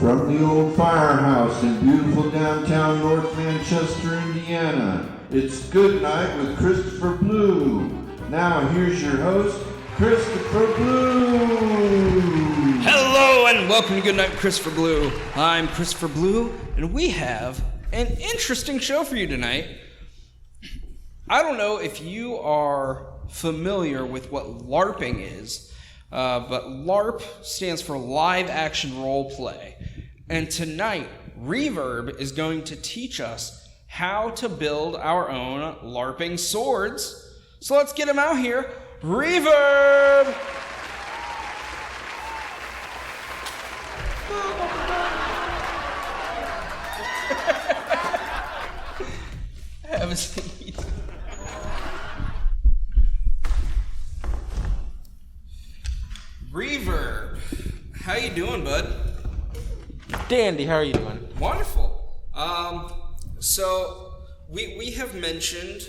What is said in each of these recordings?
From the old firehouse in beautiful downtown North Manchester, Indiana, it's Good Night with Christopher Blue. Now here's your host, Christopher Blue. Hello and welcome to Good Night with Christopher Blue. I'm Christopher Blue, and we have an interesting show for you tonight. I don't know if you are familiar with what LARPing is, but LARP stands for Live Action Role Play. And tonight, Reverb is going to teach us how to build our own LARPing swords. So let's get him out here. Reverb! Have a seat. Reverb, how you doing, bud? Dandy, how are you doing? Wonderful. So we have mentioned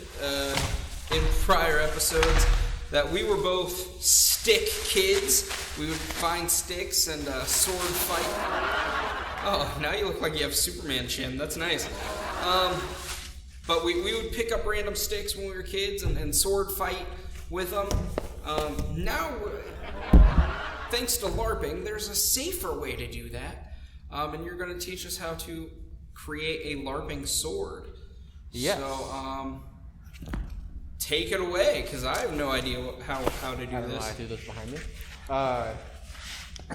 in prior episodes that we were both stick kids. We would find sticks and sword fight. Oh, now you look like you have Superman chin. That's nice. But we would pick up random sticks when we were kids and sword fight with them. Now, thanks to LARPing, there's a safer way to do that. And you're going to teach us how to create a LARPing sword. Yes. So, take it away, because I have no idea how to do this. I don't know how to do this behind me.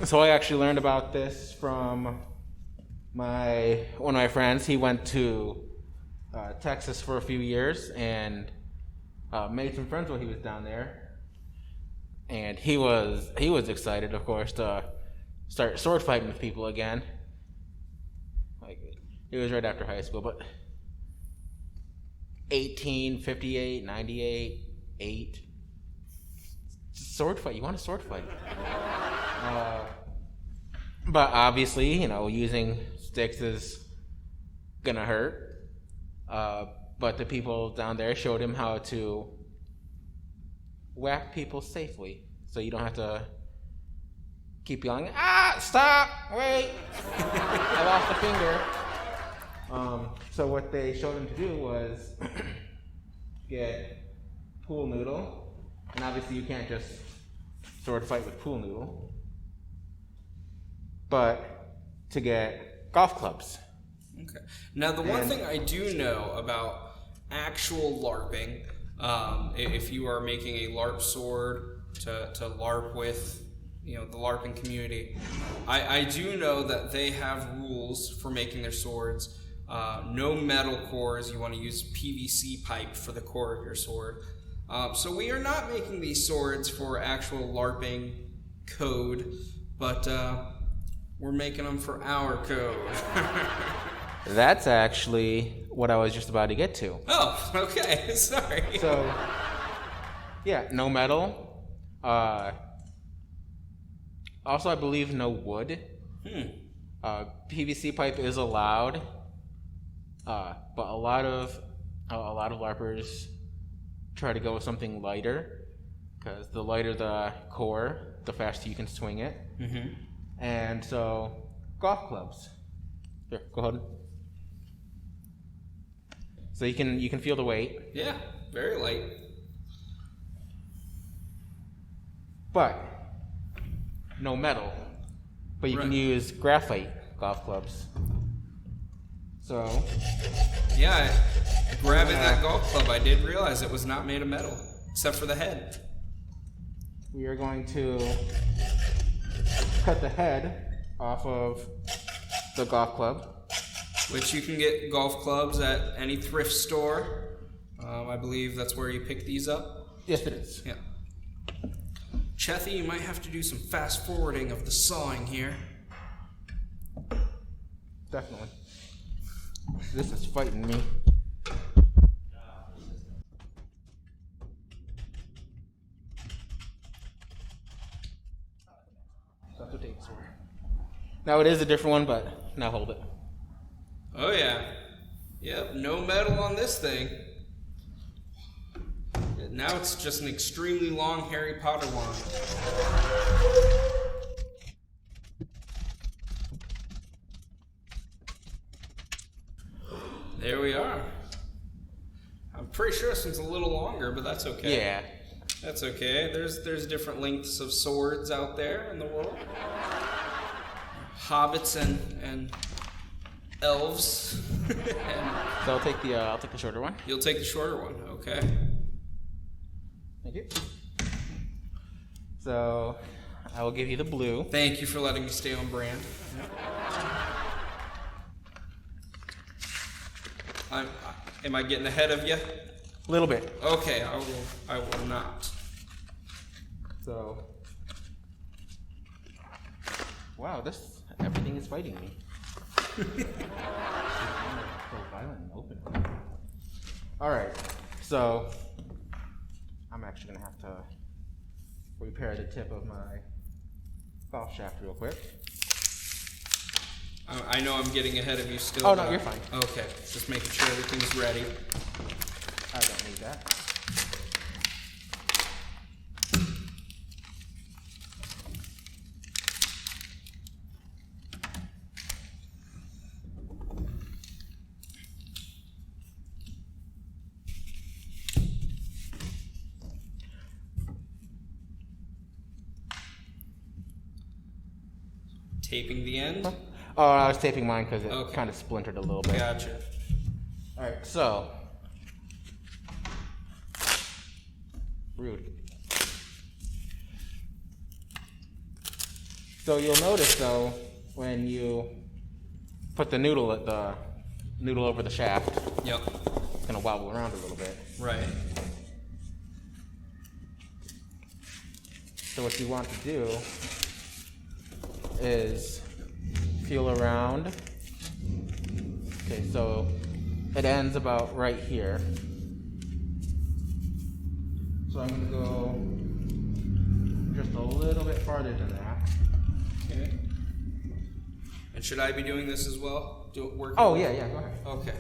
So I actually learned about this from one of my friends. He went to Texas for a few years and made some friends while he was down there. And he was excited, of course, to start sword fighting with people again. Like, it was right after high school, but 1858, 98, 8. Sword fight. You want a sword fight? But obviously, using sticks is gonna hurt. But the people down there showed him how to whack people safely, so you don't have to keep yelling, stop, wait, I lost a finger. So what they showed him to do was get pool noodle, and obviously you can't just sword fight with pool noodle, but to get golf clubs. Okay. Now, the one thing I do know about actual LARPing, if you are making a LARP sword to LARP with, the LARPing community, I do know that they have rules for making their swords. No metal cores. You want to use PVC pipe for the core of your sword. So we are not making these swords for actual LARPing code, but we're making them for our code. That's actually what I was just about to get to. Oh, okay. Sorry. So, yeah, no metal. Also, I believe no wood. PVC pipe is allowed, but a lot of LARPers try to go with something lighter, because the lighter the core, the faster you can swing it. Mm-hmm. And so, golf clubs. Here, go ahead. So you can feel the weight. Yeah, very light. But no metal. But you can use graphite golf clubs. So yeah, grabbing that golf club, I did realize it was not made of metal, except for the head. We are going to cut the head off of the golf club. Which you can get golf clubs at any thrift store. I believe that's where you pick these up. Yes, it is. Yeah. Chethiya, you might have to do some fast forwarding of the sawing here. Definitely. This is fighting me. Now it is a different one, but now hold it. Oh yeah. Yep, no metal on this thing. Now it's just an extremely long Harry Potter wand. There we are. I'm pretty sure this one's a little longer, but that's okay. Yeah. That's okay. There's different lengths of swords out there in the world. Hobbits and elves. So I'll take the shorter one. You'll take the shorter one, okay? Thank you. So I will give you the blue. Thank you for letting me stay on brand. Am I getting ahead of you? A little bit. Okay, I will not. So, wow, everything is fighting me. So violent and open. All right, so I'm actually gonna have to repair the tip of my golf shaft real quick. I know I'm getting ahead of you still. Oh no, you're fine. Okay, just making sure everything's ready. I don't need that. Taping the end? Oh, I was taping mine because it Okay. kind of splintered a little bit. Gotcha. All right, so rude. So you'll notice though when you put the noodle over the shaft, Yep. it's gonna wobble around a little bit. Right. So what you want to do is feel around. Okay, so it ends about right here. So I'm gonna go just a little bit farther than that. Okay. And should I be doing this as well? Work? Oh yeah, go ahead. Okay.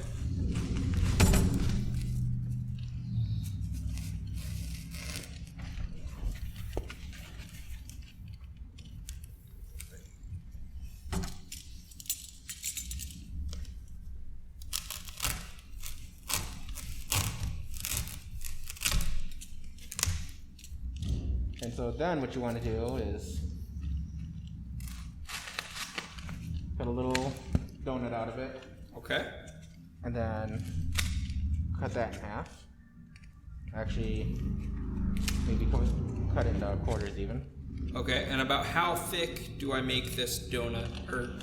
And so then what you want to do is cut a little donut out of it, Okay. and then cut that in half. Actually, maybe cut it into quarters even. Okay, and about how thick do I make this donut? Or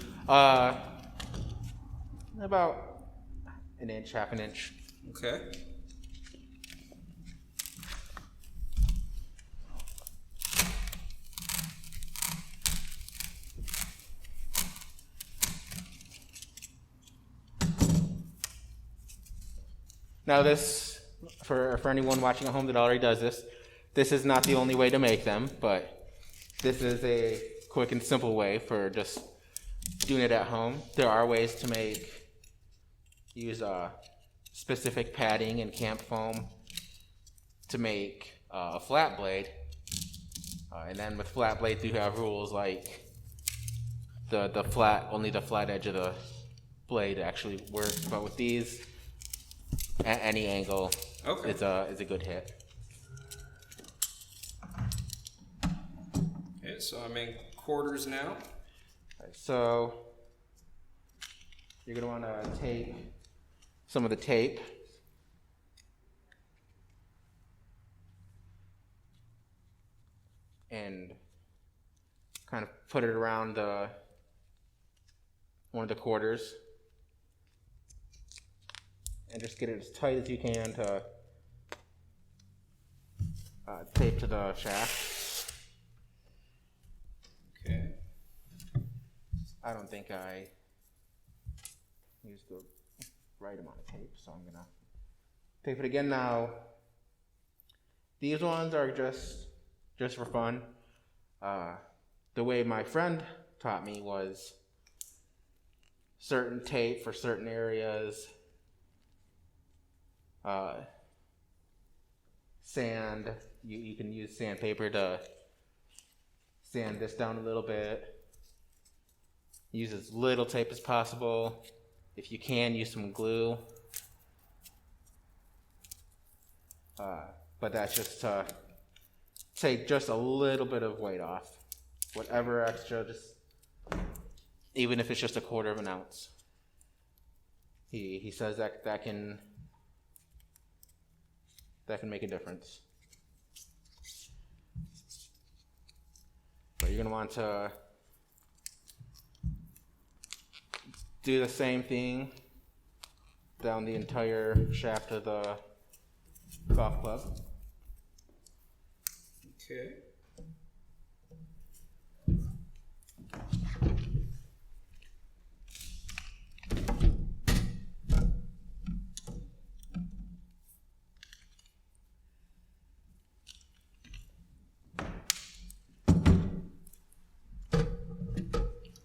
About an inch, half an inch. okay. Now this, for anyone watching at home that already does this is not the only way to make them, but this is a quick and simple way for just doing it at home. There are ways to use specific padding and camp foam to make a flat blade. And then with flat blades you have rules like only the flat edge of the blade actually works, but with these, at any angle, Okay. is a good hit. Okay, so I'm in quarters now. Right, so you're gonna want to take some of the tape and kind of put it around one of the quarters. And just get it as tight as you can to tape to the shaft. Okay. I don't think I used the right amount of tape, so I'm gonna tape it again now. These ones are just for fun. The way my friend taught me was certain tape for certain areas. Sand, you can use sandpaper to sand this down a little bit. Use as little tape as possible. If you can, use some glue. but that's just to take just a little bit of weight off. Whatever extra, just even if it's just 1/4 of an ounce. He says that can make a difference. But you're gonna want to do the same thing down the entire shaft of the golf club. Okay.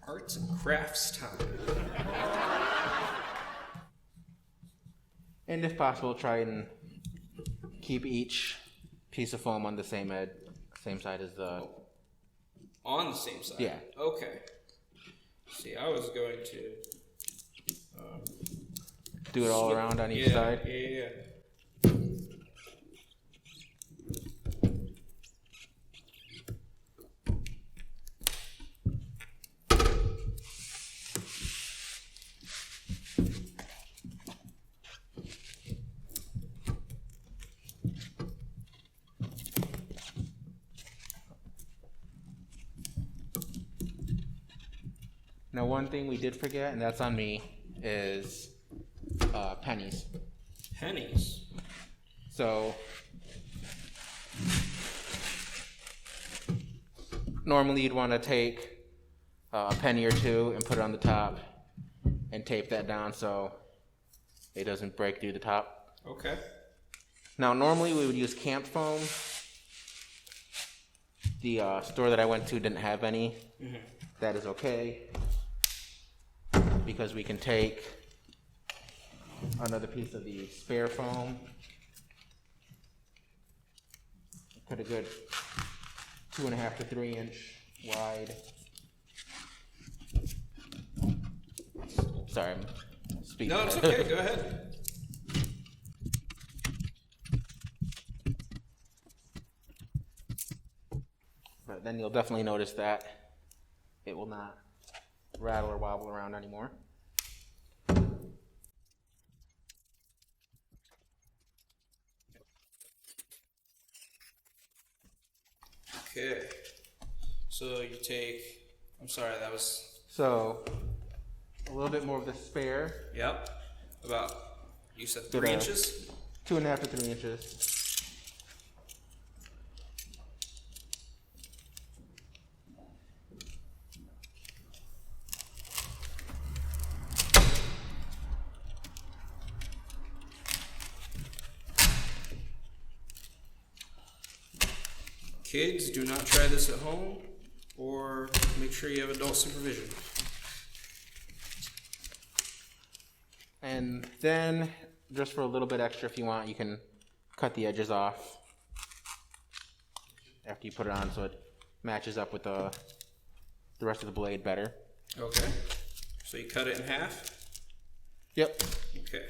Arts and crafts time. And if possible, try and keep each piece of foam on the same side as the... On the same side? Yeah. Okay. See, I was going to... do it all around on each side? Yeah. Now, one thing we did forget, and that's on me, is pennies. Pennies? So, normally you'd want to take a penny or two and put it on the top and tape that down so it doesn't break through the top. Okay. Now, normally we would use camp foam. The store that I went to didn't have any. Mm-hmm. That is okay, because we can take another piece of the spare foam, cut a good 2.5 to 3 inch wide. Sorry, I'm speaking. No, it's okay. Go ahead. But then you'll definitely notice that it will not rattle or wobble around anymore. Okay. So you take, I'm sorry, that was... So, a little bit more of the spare. Yep. About, you said 3 inches? 2.5 to 3 inches. Kids, do not try this at home, or make sure you have adult supervision. And then, just for a little bit extra if you want, you can cut the edges off after you put it on so it matches up with the rest of the blade better. Okay. So you cut it in half? Yep. Okay.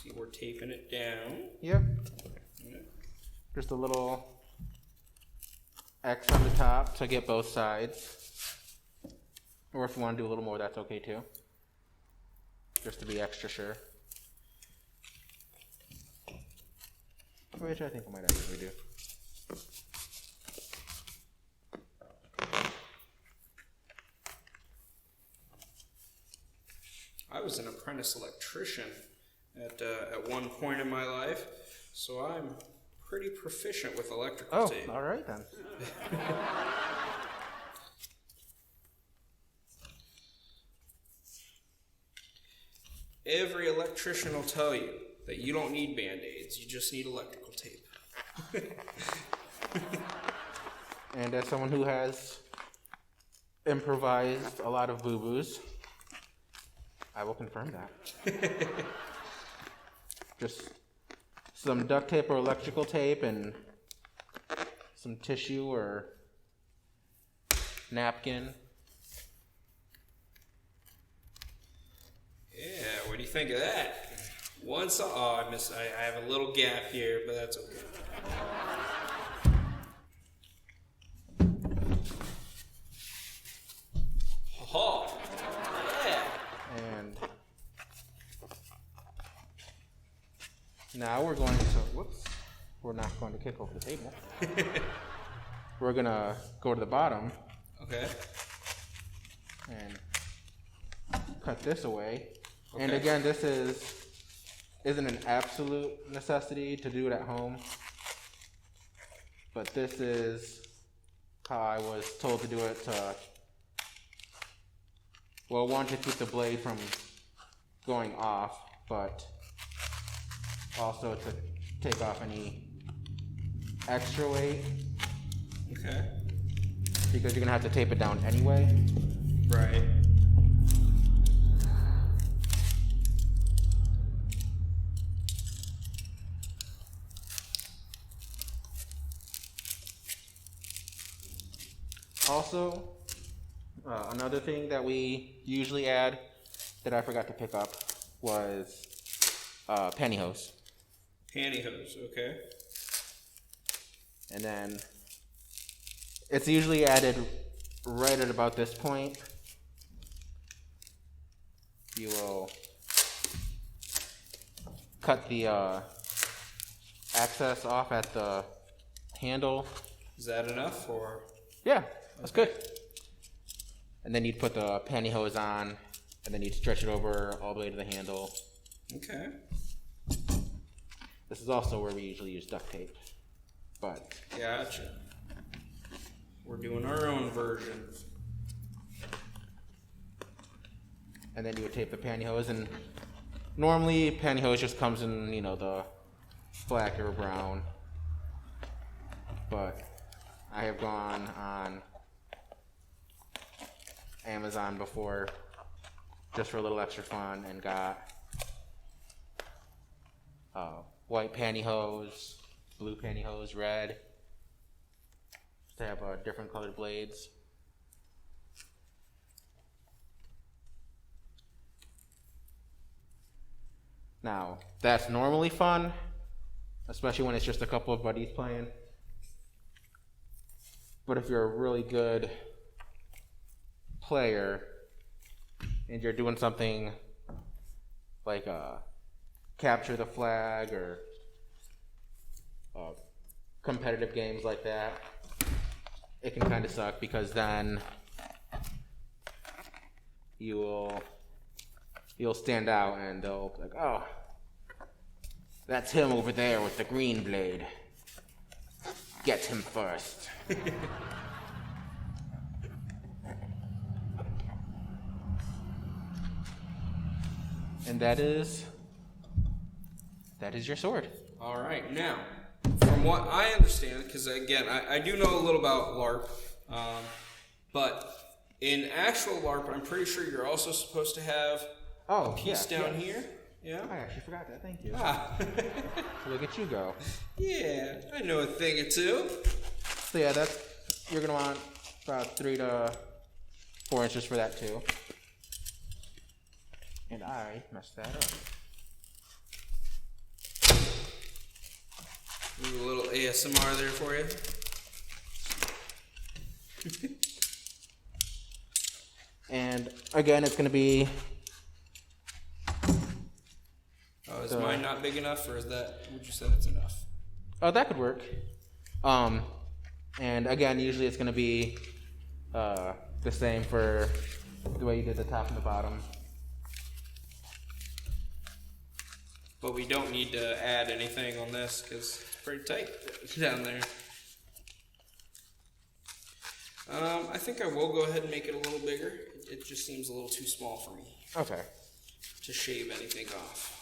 See, we're taping it down. Yep. Yeah. Just a little X on the top to get both sides. Or if you want to do a little more, that's okay too. Just to be extra sure. Which I think I might actually do. I was an apprentice electrician at one point in my life, so I'm pretty proficient with electrical tape. Oh, all right then. Every electrician will tell you that you don't need Band-Aids, you just need electrical tape. And as someone who has improvised a lot of boo-boos, I will confirm that. Just some duct tape or electrical tape and some tissue or napkin. think of that? Oh, I missed. I have a little gap here, but that's okay. Oh, yeah. And now we're going to, we're not going to kick over the table. We're going to go to the bottom. Okay. And cut this away. Okay. And again, this isn't an absolute necessity to do it at home. But this is how I was told to do it one, to keep the blade from going off, but also to take off any extra weight. Okay. Because you're gonna have to tape it down anyway. Right. Also, another thing that we usually add that I forgot to pick up was pantyhose. Pantyhose, okay. And then it's usually added right at about this point. You will cut the access off at the handle. Is that enough, or? Yeah, that's good. And then you'd put the pantyhose on, and then you'd stretch it over all the way to the handle. Okay. This is also where we usually use duct tape. But Gotcha. We're doing our own version. and then you would tape the pantyhose, and normally pantyhose just comes in, the black or brown. But I have gone on Amazon before just for a little extra fun and got white pantyhose, blue pantyhose, red, to have different colored blades. Now, that's normally fun, especially when it's just a couple of buddies playing. But if you're a really good player and you're doing something like capture the flag or competitive games like that, it can kind of suck, because then you'll stand out and they'll be like, oh, that's him over there with the green blade. Get him first. And that is your sword. All right, now, from what I understand, because again, I do know a little about LARP, but in actual LARP, I'm pretty sure you're also supposed to have a piece down here. Yeah. I actually forgot that. Thank you. Ah. So look at you go. Yeah, I know a thing or two. So yeah, you're gonna want about 3 to 4 inches for that too. And I messed that up. A little ASMR there for you. And again, it's gonna be. Oh, is mine not big enough, or would you say that's enough? Oh, that could work. And again, usually it's gonna be the same for the way you did the top and the bottom. But we don't need to add anything on this because it's pretty tight down there. I think I will go ahead and make it a little bigger. It just seems a little too small for me Okay. to shave anything off.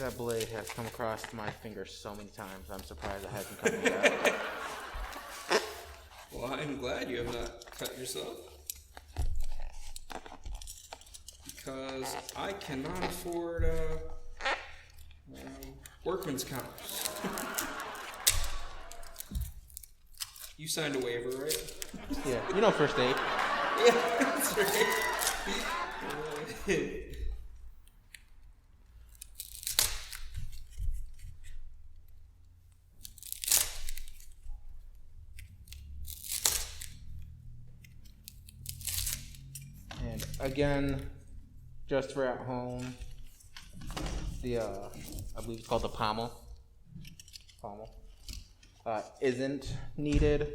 That blade has come across my finger so many times. I'm surprised it hasn't cut me yet. Well, I'm glad you have not cut yourself. Because I cannot afford workman's comp. You signed a waiver, right? Yeah, first aid. Yeah, that's right. And again, just for at home, the I believe it's called the pommel. Isn't needed,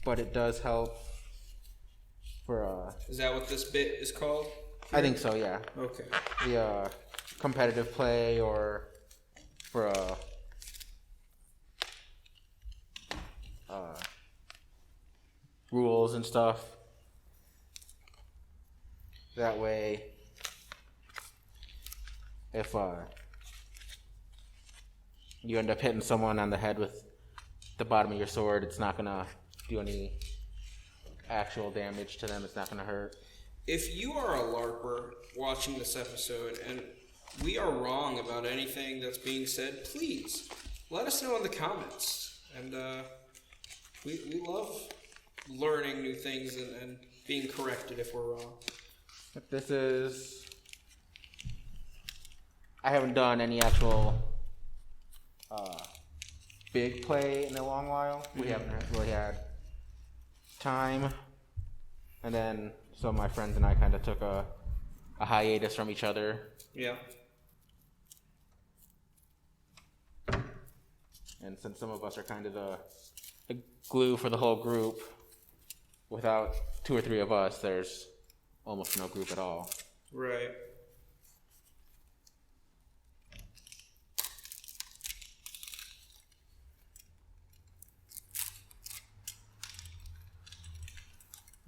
but it does help for Is that what this bit is called? I think so, yeah. Okay. The competitive play or for rules and stuff. That way, if you end up hitting someone on the head with the bottom of your sword, it's not gonna do any actual damage to them. It's not gonna hurt. If you are a LARPer watching this episode and we are wrong about anything that's being said, please let us know in the comments. And we love learning new things and being corrected if we're wrong. This is... I haven't done any actual big play in a long while. We haven't really had time. And then some of my friends and I kind of took a hiatus from each other. Yeah. And since some of us are kind of the glue for the whole group, without 2 or 3 of us, there's almost no group at all. Right.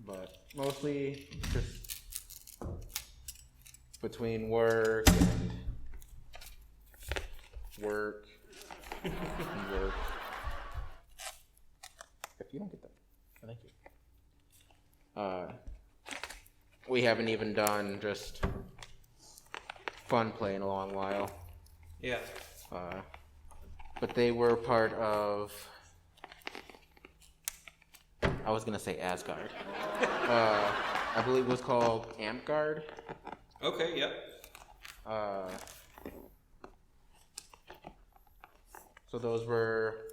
But mostly just between work and work and work. If you don't get that, thank you. We haven't even done just fun play in a long while. Yeah. But they were part of... I was gonna say Asgard. I believe it was called Amtgard. Okay, yep. So those were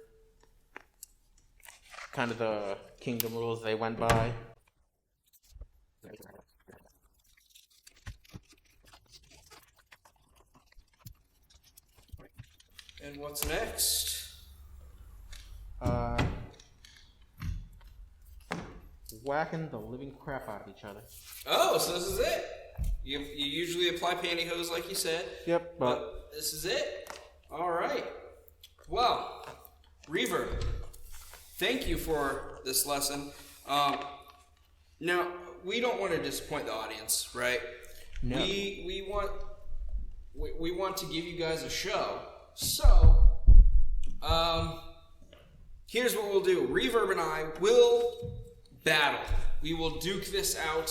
kind of the kingdom rules they went by. And what's next? Whacking the living crap out of each other. Oh, so this is it. You usually apply pantyhose like you said. Yep, But this is it. All right. Well, Reverb, thank you for this lesson. Now, we don't want to disappoint the audience, right? No. We want to give you guys a show. So, here's what we'll do. Reverb and I will battle. We will duke this out,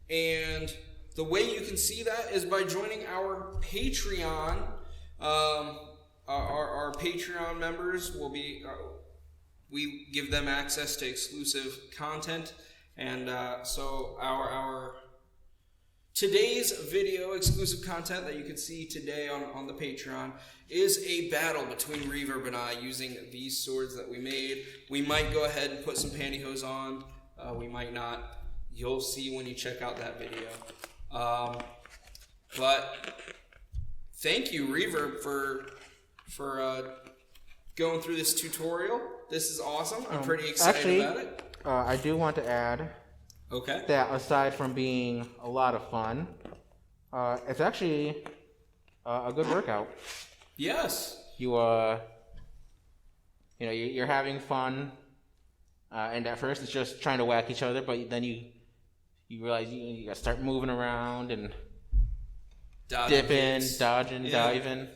and the way you can see that is by joining our Patreon. Our Patreon members will be, we give them access to exclusive content, and so our today's video exclusive content that you can see today on the Patreon is a battle between Reverb and I using these swords that we made. We might go ahead and put some pantyhose on. We might not. You'll see when you check out that video. But thank you, Reverb, for going through this tutorial. This is awesome. I'm pretty excited about it. I do want to add that aside from being a lot of fun, it's actually a good workout. Yes. You're having fun, and at first it's just trying to whack each other, but then you realize you gotta start moving around, and dipping, dodging, diving.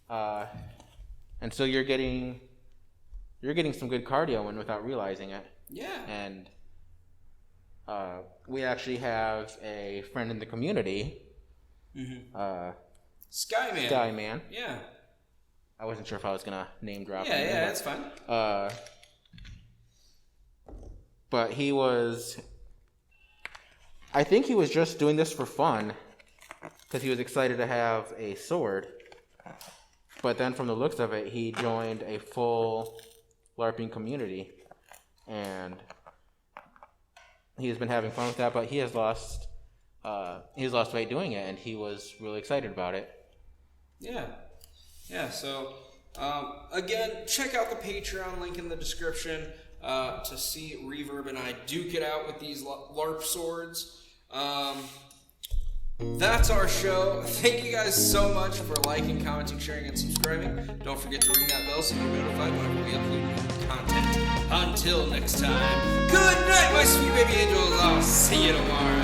And so you're getting some good cardio in without realizing it. Yeah. And we actually have a friend in the community. Mm-hmm. Skyman. Yeah. I wasn't sure if I was gonna name drop. Yeah, that's fine. But I think he was just doing this for fun, because he was excited to have a sword. But then, from the looks of it, he joined a full LARPing community, and he's been having fun with that. But he has lost weight doing it, and he was really excited about it. Yeah. So again, check out the Patreon link in the description to see Reverb and I duke it out with these LARP swords. That's our show. Thank you guys so much for liking, commenting, sharing, and subscribing. Don't forget to ring that bell so you're notified whenever we upload new content. Until next time, good night, my sweet baby angels. I'll see you tomorrow.